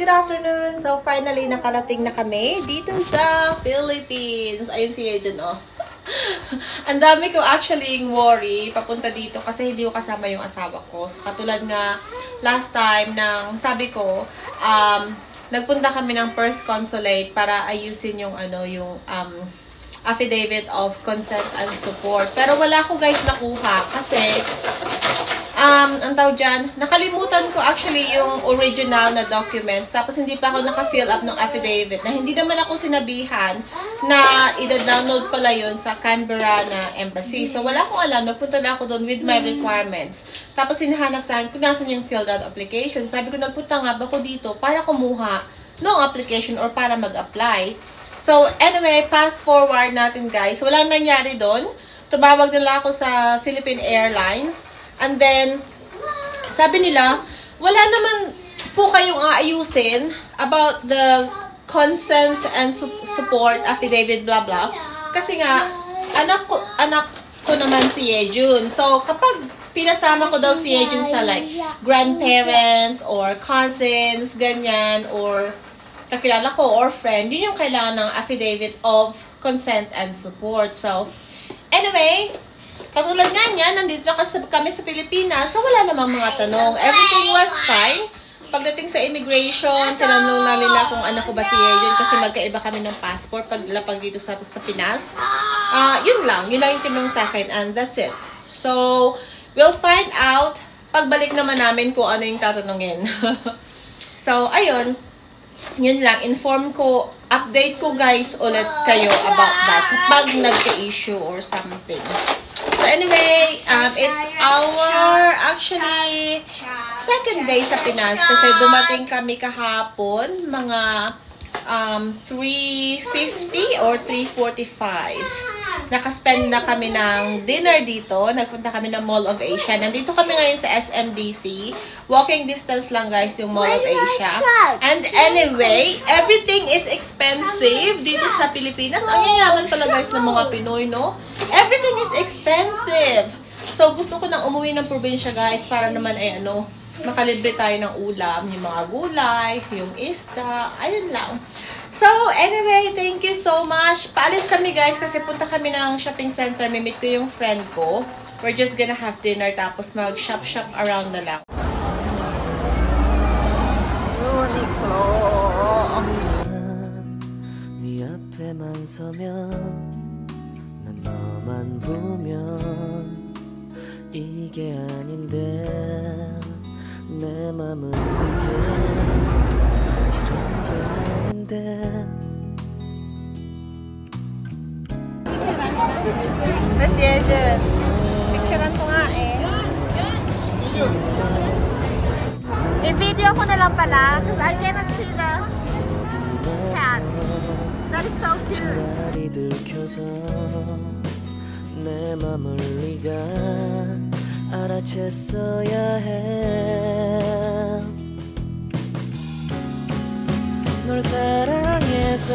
good afternoon! So, finally, nakarating na kami dito sa Philippines. Ayun si Ejen, oh. Ang dami ko actually worry papunta dito kasi hindi ko kasama yung asawa ko. So, katulad nga, last time, nang sabi ko, nagpunta kami ng Perth Consulate para ayusin yung, affidavit of consent and support. Pero wala ko guys nakuha kasi, ang tawag dyan, nakalimutan ko actually yung original na documents. Tapos hindi pa ako naka-fill up ng affidavit na hindi naman ako sinabihan na i-download pala yun sa Canberra na embassy. So wala akong alam, nagpunta na ako doon with my requirements. Tapos hinahanap sa akin kung nasan yung filled out application. Sabi ko, nagpunta nga ba ako dito para kumuha ng application or para mag-apply. So anyway, fast forward natin guys. Walang nangyari doon. Tumawag nila ako sa Philippine Airlines. And then, sabi nila, wala naman po kayong aayusin about the consent and support affidavit, blah, blah. Kasi nga, anak ko naman si Yejun. So, kapag pinasama ko daw si Yejun sa like, grandparents or cousins, ganyan, or kakilala ko or friend, yun yung kailangan ng affidavit of consent and support. So, anyway, katulad nga niya, nandito na kami sa Pilipinas, so wala namang mga tanong. Everything was fine. Pagdating sa immigration, tinanong na nila kung anak ko ba si Yejun kasi magkaiba kami ng passport paglalapag dito sa Pinas. Yun lang yung tinanong sa akin and that's it. So, we'll find out pagbalik naman namin kung ano yung tatanungin. So, ayun. Yun lang. Update ko guys ulit kayo about that pag nagka-issue or something. So anyway, it's our actually second day sa Pinas kasi dumating kami kahapon mga 3:50 or 3:45. Nakaspend na kami ng dinner dito. Nagpunta kami ng Mall of Asia. Nandito kami ngayon sa SMDC. Walking distance lang guys yung Mall of Asia. And anyway, everything is expensive dito sa Pilipinas. Ang yayaman pala guys ng mga Pinoy, no? Everything is expensive. So gusto ko nang umuwi ng probinsya guys para naman ay makalibre tayo ng ulam, yung mga gulay, yung isda, ayun lang. So, anyway, thank you so much. Paalis kami guys kasi punta kami ng shopping center. Mimit ko yung friend ko. We're just gonna have dinner tapos mag-shop around na lang. Uniqlo. 네 앞에만 서면 난 너만 보면 이게 아닌데 내 맘은 이게 이런 게 아닌데 Mas Yejun, picturean ko nga eh. I-video ko na lang pala because I cannot see the cat. That is so cute. 내 맘을 네가 알아챘어야 해 널 사랑해서